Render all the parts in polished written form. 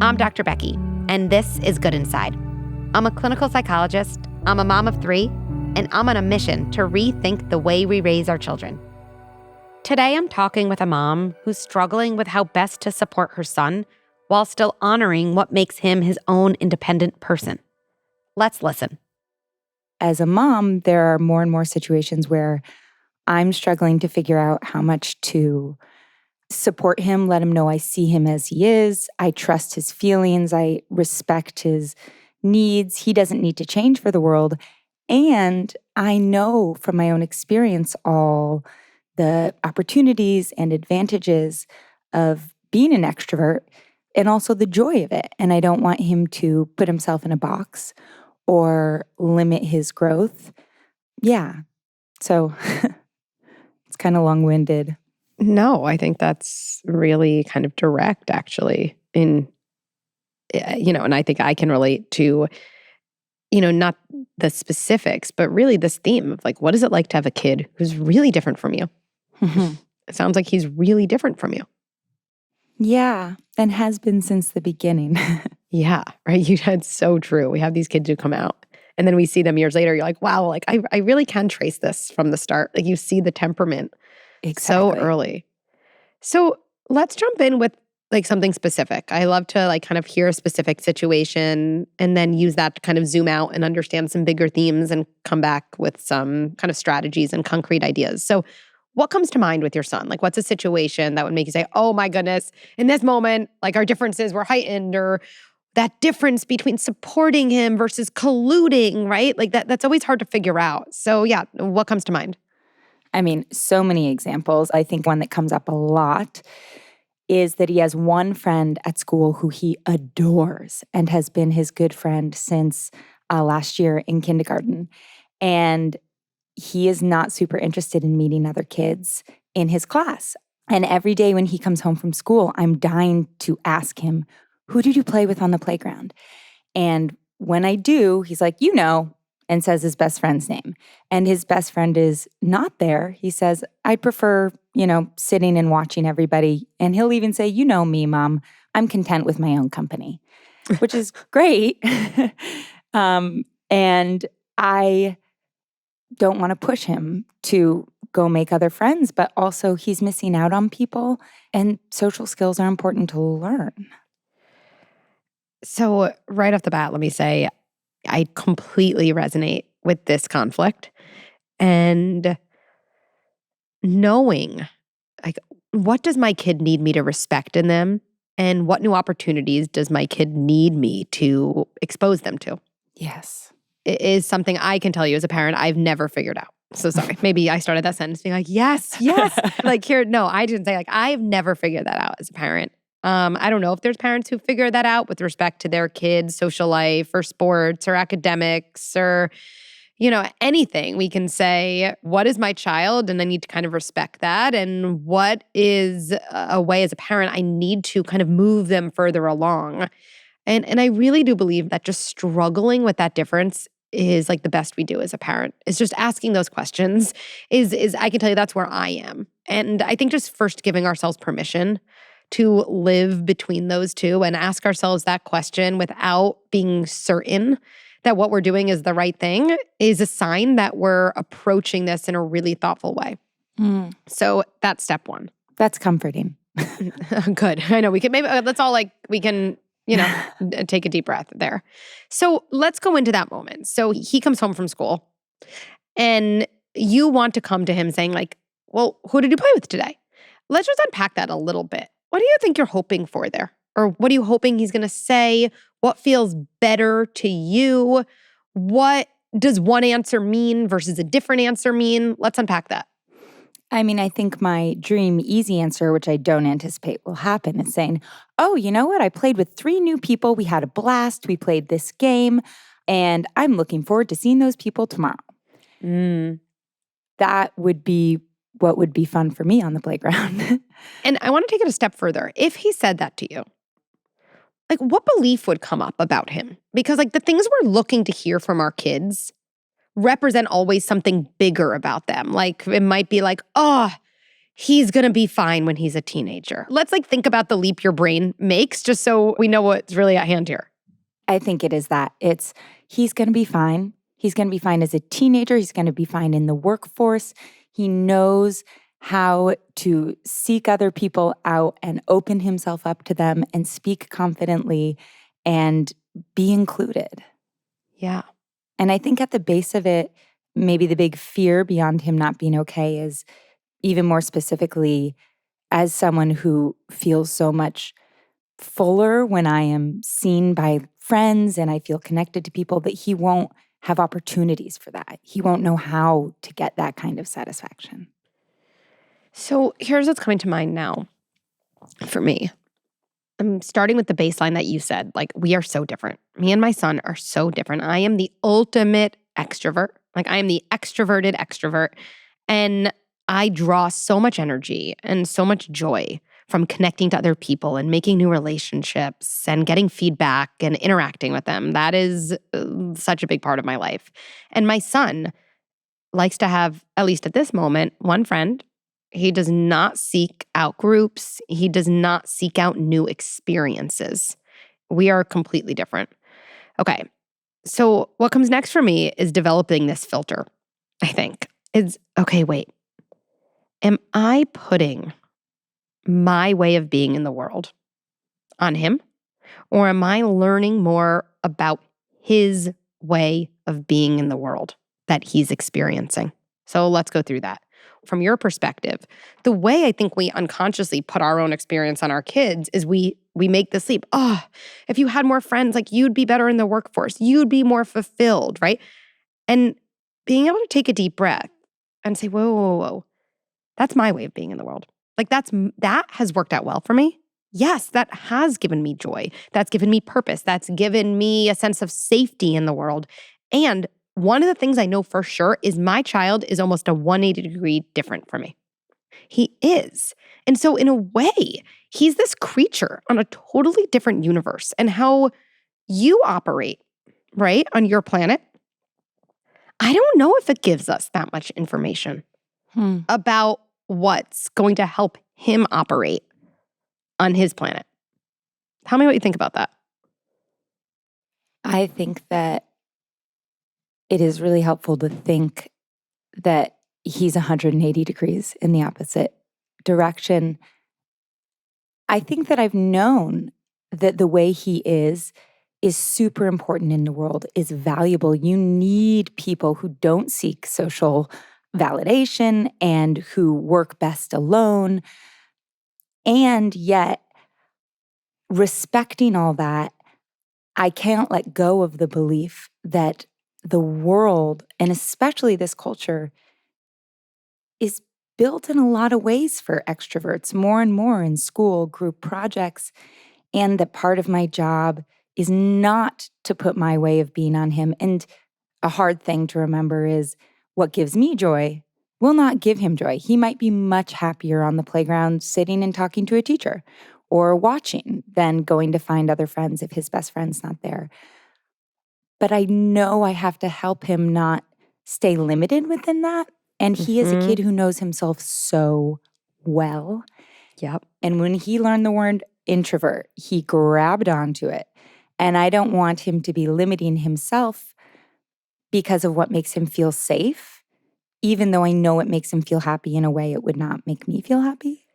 I'm Dr. Becky, and this is Good Inside. I'm a clinical psychologist, I'm a mom of 3, and I'm on a mission to rethink the way we raise our children. Today, I'm talking with a mom who's struggling with how best to support her son while still honoring what makes him his own independent person. Let's listen. As a mom, there are more and more situations where I'm struggling to figure out how much to support him, let him know I see him as he is. I trust his feelings. I respect his needs. He doesn't need to change for the world. And I know from my own experience all the opportunities and advantages of being an extrovert and also the joy of it. And I don't want him to put himself in a box or limit his growth. Yeah. So it's kind of long-winded. No, I think that's really kind of direct, actually. And I think I can relate to, not the specifics, but really this theme of like, what is it like to have a kid who's really different from you? Mm-hmm. It sounds like he's really different from you. Yeah, and has been since the beginning. Yeah, right. That's so true. We have these kids who come out and then we see them years later. You're like, wow, like I really can trace this from the start. Like you see the temperament so early. So let's jump in with like something specific. I love to like kind of hear a specific situation and then use that to kind of zoom out and understand some bigger themes and come back with some kind of strategies and concrete ideas. So what comes to mind with your son? Like what's a situation that would make you say, oh my goodness, in this moment, like our differences were heightened, or that difference between supporting him versus colluding, right? Like that's always hard to figure out. So yeah, what comes to mind? I mean, so many examples. I think one that comes up a lot is that he has one friend at school who he adores and has been his good friend since last year in kindergarten. And he is not super interested in meeting other kids in his class. And every day when he comes home from school, I'm dying to ask him, who did you play with on the playground? And when I do, he's like, and says his best friend's name. And his best friend is not there. He says, I'd prefer, sitting and watching everybody. And he'll even say, me, Mom, I'm content with my own company, which is great. And I don't want to push him to go make other friends, but also he's missing out on people, and social skills are important to learn. So right off the bat, let me say, I completely resonate with this conflict and knowing, like, what does my kid need me to respect in them, and what new opportunities does my kid need me to expose them to? Yes. It is something I can tell you as a parent I've never figured out. So sorry, maybe I started that sentence being like, yes. Like here, no, I didn't say like, I've never figured that out as a parent. I don't know if there's parents who figure that out with respect to their kids' social life or sports or academics or, anything. We can say, what is my child? And I need to kind of respect that. And what is a way as a parent I need to kind of move them further along? And I really do believe that just struggling with that difference is like the best we do as a parent. Is just asking those questions is I can tell you that's where I am. And I think just first giving ourselves permission to live between those two and ask ourselves that question without being certain that what we're doing is the right thing is a sign that we're approaching this in a really thoughtful way. So that's step one. That's comforting. Good. I know we can maybe let's all we can take a deep breath there. So let's go into that moment. So he comes home from school and you want to come to him saying like, well, who did you play with today? Let's just unpack that a little bit. What do you think you're hoping for there? Or what are you hoping he's going to say? What feels better to you? What does one answer mean versus a different answer mean? Let's unpack that. I mean, I think my dream easy answer, which I don't anticipate will happen, is saying, oh, you know what? I played with 3 new people. We had a blast. We played this game. And I'm looking forward to seeing those people tomorrow. That would be what would be fun for me on the playground. And I want to take it a step further. If he said that to you, like what belief would come up about him? Because like the things we're looking to hear from our kids represent always something bigger about them. Like it might be like, oh, he's going to be fine when he's a teenager. Let's think about the leap your brain makes just so we know what's really at hand here. I think it is that. He's going to be fine. He's going to be fine as a teenager. He's going to be fine in the workforce. He knows how to seek other people out and open himself up to them and speak confidently and be included. Yeah. And I think at the base of it, maybe the big fear beyond him not being okay is even more specifically as someone who feels so much fuller when I am seen by friends and I feel connected to people, that he won't have opportunities for that. He won't know how to get that kind of satisfaction. So here's what's coming to mind now for me. I'm starting with the baseline that you said. We are so different. Me and my son are so different. I am the ultimate extrovert. I am the extroverted extrovert. And I draw so much energy and so much joy from connecting to other people and making new relationships and getting feedback and interacting with them. That is such a big part of my life. And my son likes to have, at least at this moment, one friend. He does not seek out groups. He does not seek out new experiences. We are completely different. Okay, so what comes next for me is developing this filter, I think. Okay, wait. Am I putting my way of being in the world on him? Or am I learning more about his way of being in the world that he's experiencing? So let's go through that. From your perspective, the way I think we unconsciously put our own experience on our kids is we make this leap. Oh, if you had more friends, you'd be better in the workforce. You'd be more fulfilled, right? And being able to take a deep breath and say, whoa, whoa, whoa. That's my way of being in the world. That has worked out well for me. Yes, that has given me joy. That's given me purpose. That's given me a sense of safety in the world. And one of the things I know for sure is my child is almost a 180-degree different from me. He is. And so in a way, he's this creature on a totally different universe. And how you operate, right, on your planet, I don't know if it gives us that much information about what's going to help him operate on his planet. Tell me what you think about that. I think that it is really helpful to think that he's 180 degrees in the opposite direction. I think that I've known that the way he is super important in the world, is valuable. You need people who don't seek social validation and who work best alone. And yet, respecting all that, I can't let go of the belief that the world, and especially this culture, is built in a lot of ways for extroverts, more and more in school, group projects, and that part of my job is not to put my way of being on him. And a hard thing to remember is what gives me joy will not give him joy. He might be much happier on the playground sitting and talking to a teacher or watching than going to find other friends if his best friend's not there. But I know I have to help him not stay limited within that. And he is a kid who knows himself so well. Yep. And when he learned the word introvert, he grabbed onto it. And I don't want him to be limiting himself because of what makes him feel safe, even though I know it makes him feel happy in a way it would not make me feel happy.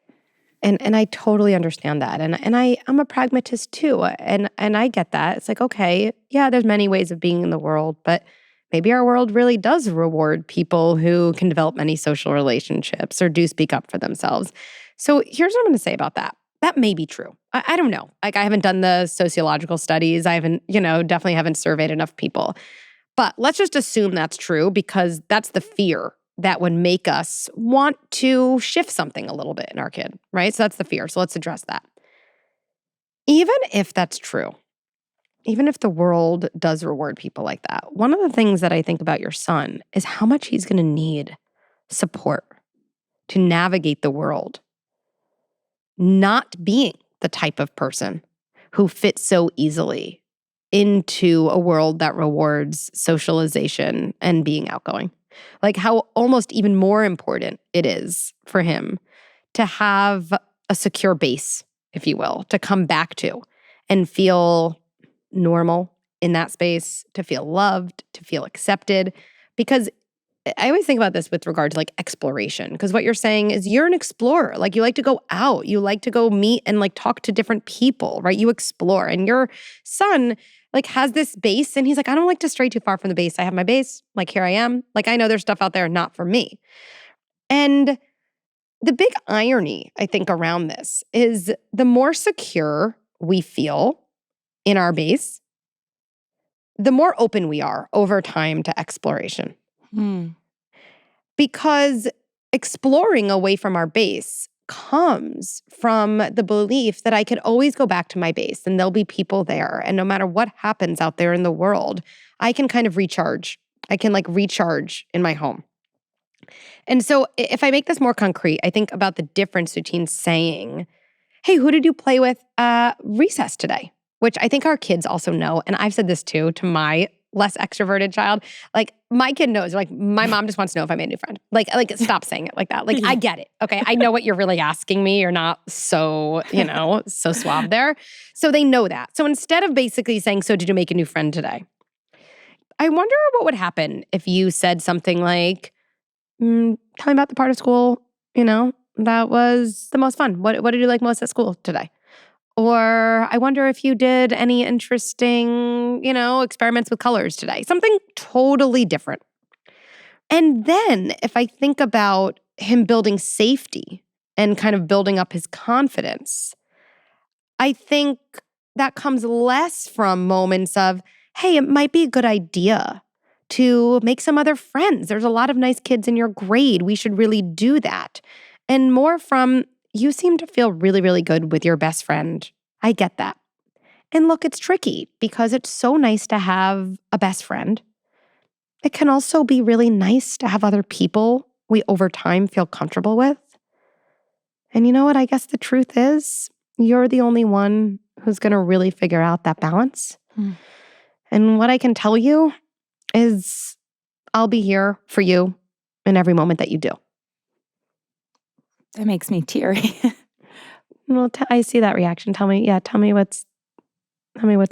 And I totally understand that. And I'm a pragmatist too. And I get that. It's okay, yeah, there's many ways of being in the world, but maybe our world really does reward people who can develop many social relationships or do speak up for themselves. So here's what I'm going to say about that. That may be true. I don't know. I haven't done the sociological studies. I haven't, definitely haven't surveyed enough people. But let's just assume that's true because that's the fear that would make us want to shift something a little bit in our kid, right? So that's the fear. So let's address that. Even if that's true, even if the world does reward people like that, one of the things that I think about your son is how much he's going to need support to navigate the world, not being the type of person who fits so easily into a world that rewards socialization and being outgoing. How almost even more important it is for him to have a secure base, if you will, to come back to and feel normal in that space, to feel loved, to feel accepted. Because I always think about this with regard to like exploration, because what you're saying is you're an explorer. Like you like to go out, you like to go meet and like talk to different people, right? You explore. And your son like has this base and he's like, I don't like to stray too far from the base. I have my base, like here I am. Like I know there's stuff out there not for me. And the big irony, I think, around this is the more secure we feel in our base, the more open we are over time to exploration. Because exploring away from our base comes from the belief that I could always go back to my base and there'll be people there. And no matter what happens out there in the world, I can kind of recharge. I can like recharge in my home. And so if I make this more concrete, I think about the difference between saying, hey, who did you play with recess today? Which I think our kids also know. And I've said this too to my less extroverted child. Like my kid knows, like my mom just wants to know if I made a new friend. Like stop saying it like that. Like I get it. Okay. I know what you're really asking me. You're not so, so suave there. So they know that. So instead of basically saying, so did you make a new friend today? I wonder what would happen if you said something like, tell me about the part of school, that was the most fun. What did you like most at school today? Or I wonder if you did any interesting, experiments with colors today. Something totally different. And then if I think about him building safety and kind of building up his confidence, I think that comes less from moments of, hey, it might be a good idea to make some other friends. There's a lot of nice kids in your grade. We should really do that. And more from, you seem to feel really, really good with your best friend. I get that. And look, it's tricky because it's so nice to have a best friend. It can also be really nice to have other people we over time feel comfortable with. And you know what? I guess the truth is you're the only one who's going to really figure out that balance. And what I can tell you is I'll be here for you in every moment that you do. That makes me teary. Well, I see that reaction. Tell me what's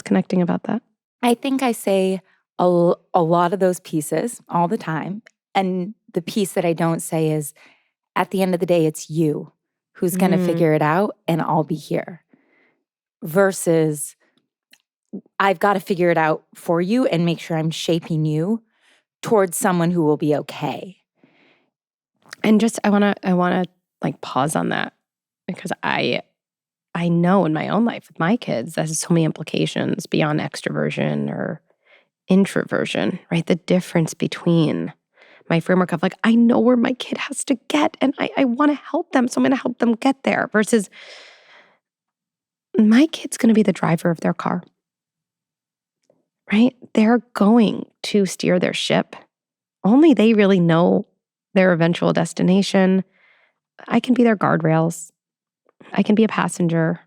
connecting about that. I think I say a lot of those pieces all the time. And the piece that I don't say is, at the end of the day, it's you who's going to figure it out and I'll be here. Versus, I've got to figure it out for you and make sure I'm shaping you towards someone who will be okay. And just, I want to like pause on that because I know in my own life with my kids, there's so many implications beyond extroversion or introversion, right? The difference between my framework of like, I know where my kid has to get and I want to help them, so I'm going to help them get there versus my kid's going to be the driver of their car, right? They're going to steer their ship. Only they really know their eventual destination. I can be their guardrails. I can be a passenger.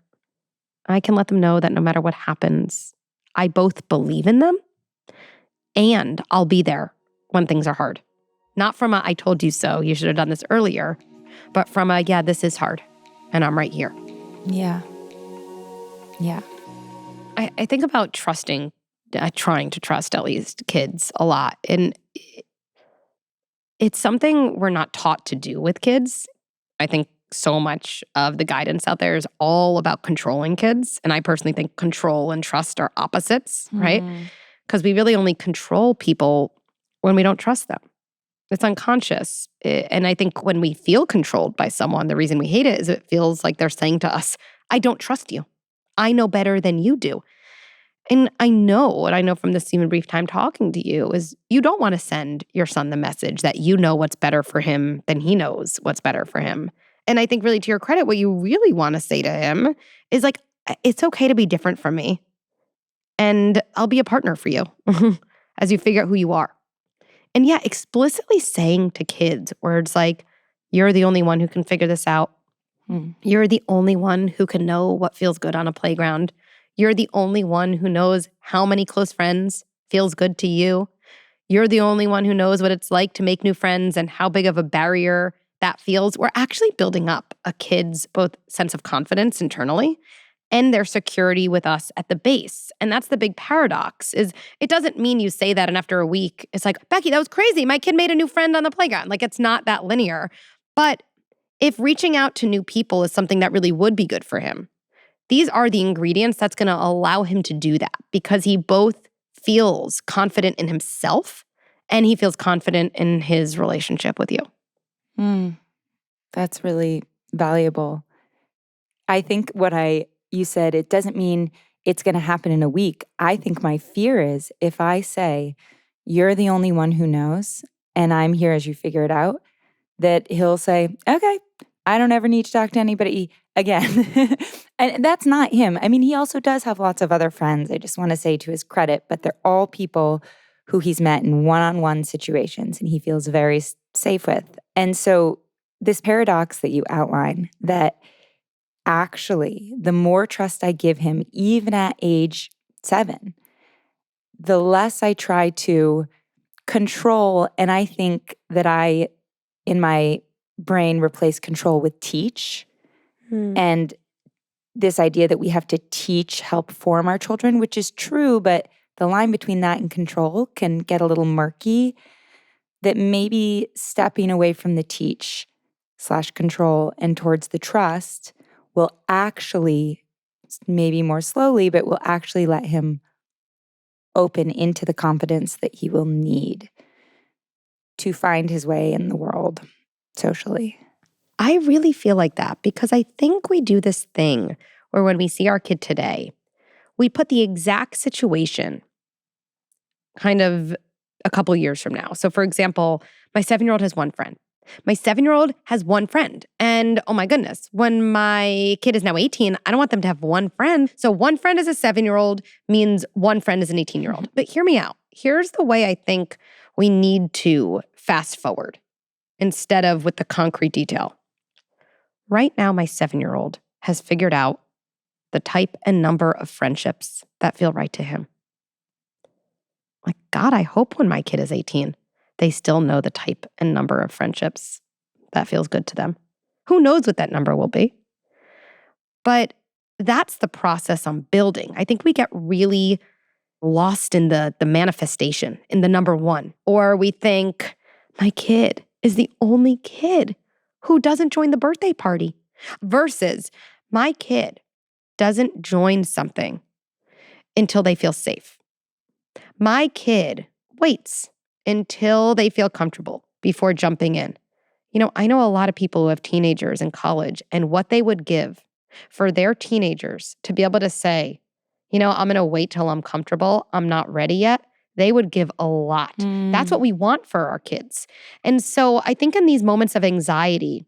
I can let them know that no matter what happens, I both believe in them and I'll be there when things are hard. Not from a, I told you so, you should have done this earlier, but from a, yeah, this is hard and I'm right here. Yeah. Yeah. I think about trusting, trying to trust at least kids a lot. And it's something we're not taught to do with kids. I think so much of the guidance out there is all about controlling kids. And I personally think control and trust are opposites, right? Because we really only control people when we don't trust them. It's unconscious. And I think when we feel controlled by someone, the reason we hate it is it feels like they're saying to us, I don't trust you. I know better than you do. And I know what I know from this even brief time talking to you is you don't want to send your son the message that you know what's better for him than he knows what's better for him. And I think really to your credit, what you really want to say to him is like, it's okay to be different from me. And I'll be a partner for you as you figure out who you are. And yeah, explicitly saying to kids words like, you're the only one who can figure this out. You're the only one who can know what feels good on a playground. You're the only one who knows how many close friends feels good to you. You're the only one who knows what it's like to make new friends and how big of a barrier that feels, we're actually building up a kid's both sense of confidence internally and their security with us at the base. And that's the big paradox is it doesn't mean you say that and after a week, it's like, Becky, that was crazy. My kid made a new friend on the playground. Like it's not that linear. But if reaching out to new people is something that really would be good for him, these are the ingredients that's going to allow him to do that because he both feels confident in himself and he feels confident in his relationship with you. That's really valuable. I think you said, it doesn't mean it's going to happen in a week. I think my fear is if I say, you're the only one who knows, and I'm here as you figure it out, that he'll say, okay, I don't ever need to talk to anybody again. And that's not him. I mean, he also does have lots of other friends, I just want to say to his credit, but they're all people who he's met in one-on-one situations and he feels very safe with. And so this paradox that you outline, that actually the more trust I give him, even at age 7, the less I try to control. And I think that I, in my brain, replace control with teach. And this idea that we have to teach, help form our children, which is true, but the line between that and control can get a little murky, that maybe stepping away from the teach/control and towards the trust will actually, maybe more slowly, but will actually let him open into the confidence that he will need to find his way in the world socially. I really feel like that because I think we do this thing where when we see our kid today, we put the exact situation kind of a couple years from now. So for example, my 7-year-old has one friend. My 7-year-old has one friend. And oh my goodness, when my kid is now 18, I don't want them to have one friend. So one friend as a 7-year-old means one friend as an 18-year-old. But hear me out. Here's the way I think we need to fast forward instead of with the concrete detail. Right now, my 7-year-old has figured out the type and number of friendships that feel right to him. Like, God, I hope when my kid is 18, they still know the type and number of friendships that feels good to them. Who knows what that number will be? But that's the process I'm building. I think we get really lost in the manifestation, in the number one. Or we think, my kid is the only kid who doesn't join the birthday party versus my kid doesn't join something until they feel safe. My kid waits until they feel comfortable before jumping in. You know, I know a lot of people who have teenagers in college and what they would give for their teenagers to be able to say, you know, I'm going to wait till I'm comfortable. I'm not ready yet. They would give a lot. That's what we want for our kids. And so I think in these moments of anxiety,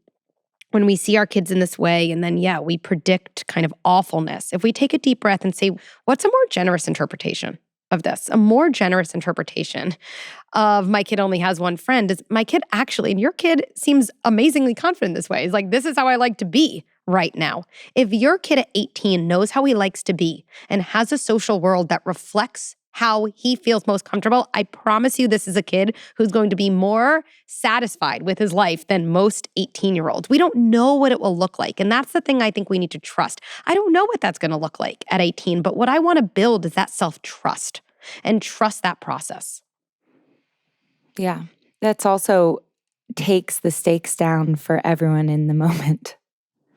when we see our kids in this way, and then, we predict kind of awfulness. If we take a deep breath and say, what's a more generous interpretation of this? A more generous interpretation of my kid only has one friend is my kid actually, and your kid seems amazingly confident this way. It's like, this is how I like to be right now. If your kid at 18 knows how he likes to be and has a social world that reflects how he feels most comfortable, I promise you this is a kid who's going to be more satisfied with his life than most 18-year-olds. We don't know what it will look like. And that's the thing I think we need to trust. I don't know what that's going to look like at 18, but what I want to build is that self-trust and trust that process. Yeah, that's also takes the stakes down for everyone in the moment.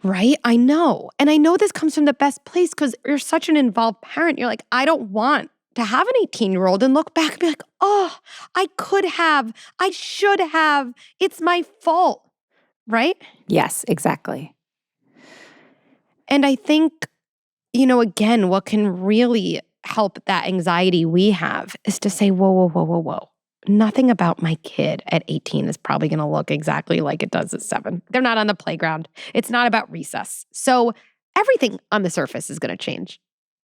Right? I know. And I know this comes from the best place because you're such an involved parent. You're like, I don't want to have an 18-year-old and look back and be like, oh, I could have, I should have, it's my fault, right? Yes, exactly. And I think, again, what can really help that anxiety we have is to say, whoa. Nothing about my kid at 18 is probably going to look exactly like it does at 7. They're not on the playground. It's not about recess. So everything on the surface is going to change.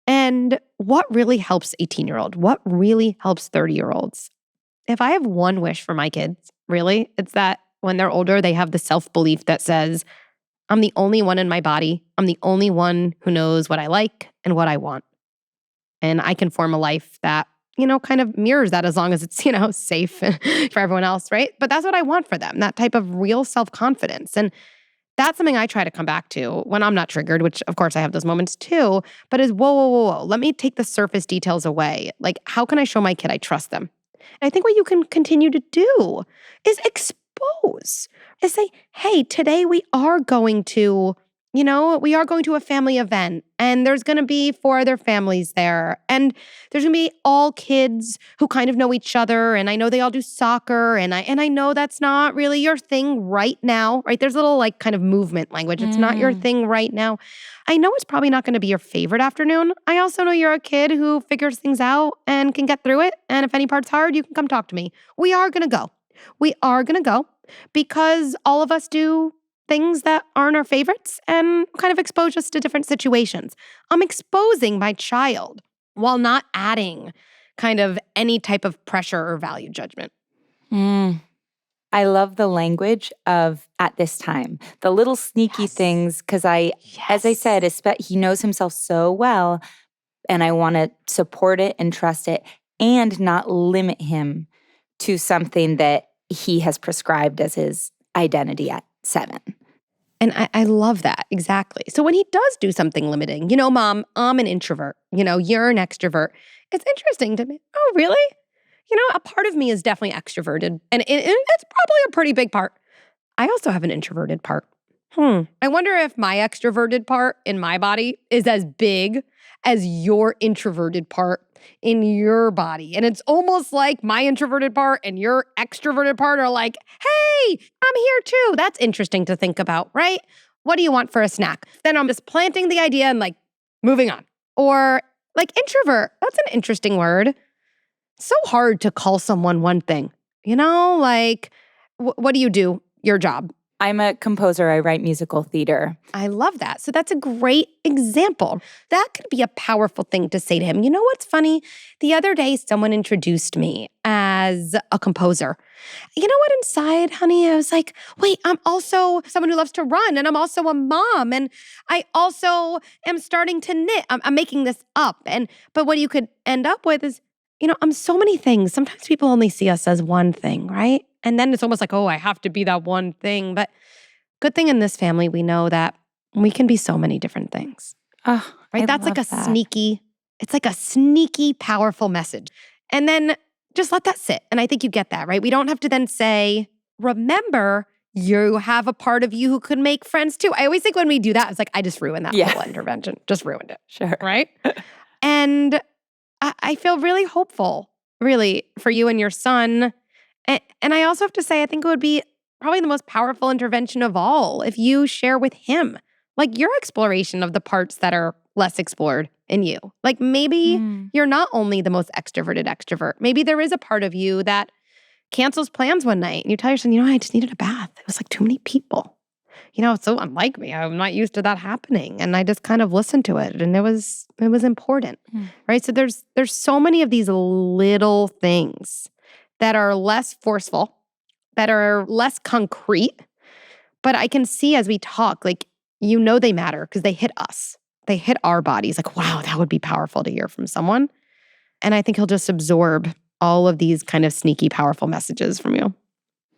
And what really helps 18-year-old? What really helps 30-year-olds? If I have one wish for my kids, really, it's that when they're older, they have the self-belief that says, I'm the only one in my body. I'm the only one who knows what I like and what I want. And I can form a life that, kind of mirrors that as long as it's, safe for everyone else, right? But that's what I want for them, that type of real self-confidence. And that's something I try to come back to when I'm not triggered, which of course I have those moments too, but is whoa, whoa, whoa, whoa. Let me take the surface details away. Like, how can I show my kid I trust them? And I think what you can continue to do is expose, is say, hey, today we are going to a family event and there's going to be 4 other families there. And there's going to be all kids who kind of know each other. And I know they all do soccer. And I know that's not really your thing right now, right? There's a little like kind of movement language. It's not your thing right now. I know it's probably not going to be your favorite afternoon. I also know you're a kid who figures things out and can get through it. And if any part's hard, you can come talk to me. We are going to go. We are going to go because all of us do things that aren't our favorites and kind of expose us to different situations. I'm exposing my child while not adding kind of any type of pressure or value judgment. I love the language of at this time, the little sneaky things, because as I said, he knows himself so well, and I want to support it and trust it and not limit him to something that he has prescribed as his identity at 7. And I love that. Exactly. So when he does do something limiting, Mom, I'm an introvert. You're an extrovert. It's interesting to me. Oh, really? A part of me is definitely extroverted. And it's probably a pretty big part. I also have an introverted part. I wonder if my extroverted part in my body is as big as your introverted part in your body. And it's almost like my introverted part and your extroverted part are like, hey, I'm here too. That's interesting to think about, right? What do you want for a snack? Then I'm just planting the idea and like moving on. Or like introvert, that's an interesting word. It's so hard to call someone one thing, like what do you do? Your job. I'm a composer. I write musical theater. I love that. So that's a great example. That could be a powerful thing to say to him. You know what's funny? The other day, someone introduced me as a composer. You know what? Inside, honey, I was like, wait, I'm also someone who loves to run, and I'm also a mom, and I also am starting to knit. I'm making this up. But what you could end up with is, I'm so many things. Sometimes people only see us as one thing, right? And then it's almost like, oh, I have to be that one thing. But good thing in this family, we know that we can be so many different things. Oh, right? That's like a sneaky, powerful message. And then just let that sit. And I think you get that, right? We don't have to then say, remember, you have a part of you who could make friends too. I always think when we do that, it's like, I just ruined that whole intervention. Just ruined it. Sure. Right? And I feel really hopeful, really, for you and your son. And I also have to say, I think it would be probably the most powerful intervention of all if you share with him, like your exploration of the parts that are less explored in you. Like maybe you're not only the most extroverted extrovert. Maybe there is a part of you that cancels plans one night and you tell your son, I just needed a bath. It was like too many people. It's so unlike me. I'm not used to that happening. And I just kind of listened to it and it was important, right? So there's so many of these little things that are less forceful, that are less concrete. But I can see as we talk, like, they matter because they hit us. They hit our bodies. Like, wow, that would be powerful to hear from someone. And I think he'll just absorb all of these kind of sneaky, powerful messages from you.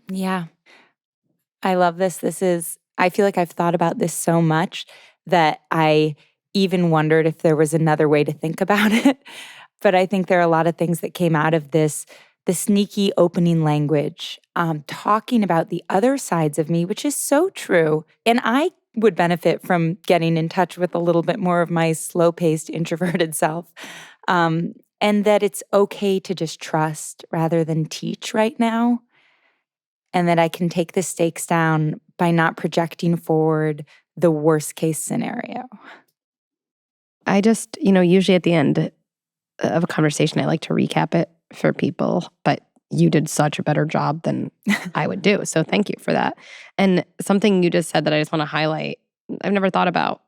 Yeah. I love this. I feel like I've thought about this so much that I even wondered if there was another way to think about it. But I think there are a lot of things that came out of this, the sneaky opening language, talking about the other sides of me, which is so true. And I would benefit from getting in touch with a little bit more of my slow-paced, introverted self. And that it's okay to just trust rather than teach right now. And that I can take the stakes down by not projecting forward the worst case scenario. I just, usually at the end of a conversation, I like to recap it for people, but you did such a better job than I would do. So thank you for that. And something you just said that I just want to highlight, I've never thought about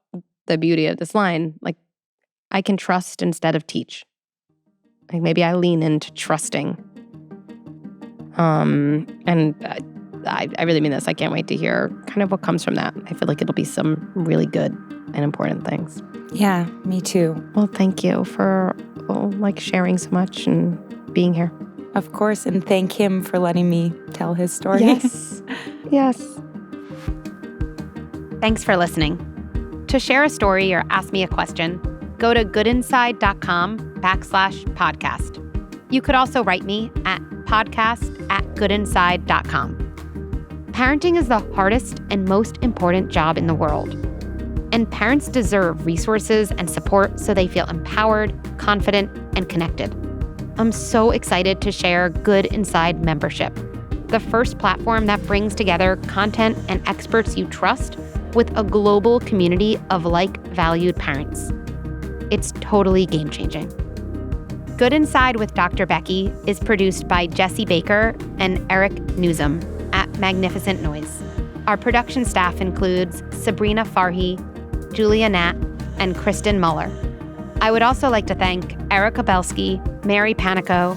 the beauty of this line. Like, I can trust instead of teach. Like maybe I lean into trusting. And I really mean this. I can't wait to hear kind of what comes from that. I feel like it'll be some really good and important things. Yeah, me too. Well, thank you for sharing so much and being here. Of course, and thank him for letting me tell his story. Yes. Yes. Thanks for listening. To share a story or ask me a question, go to goodinside.com/podcast. You could also write me at podcast@goodinside.com. Parenting is the hardest and most important job in the world. And parents deserve resources and support so they feel empowered, confident, and connected. I'm so excited to share Good Inside membership, the first platform that brings together content and experts you trust with a global community of like-valued parents. It's totally game-changing. Good Inside with Dr. Becky is produced by Jesse Baker and Eric Newsom at Magnificent Noise. Our production staff includes Sabrina Farhi, Julia Nat, and Kristen Muller. I would also like to thank Erica Belsky, Mary Panico,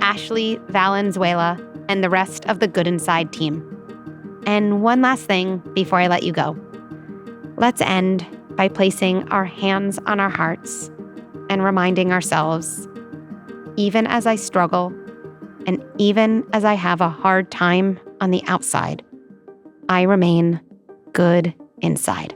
Ashley Valenzuela, and the rest of the Good Inside team. And one last thing before I let you go. Let's end by placing our hands on our hearts and reminding ourselves, even as I struggle and even as I have a hard time on the outside, I remain good inside.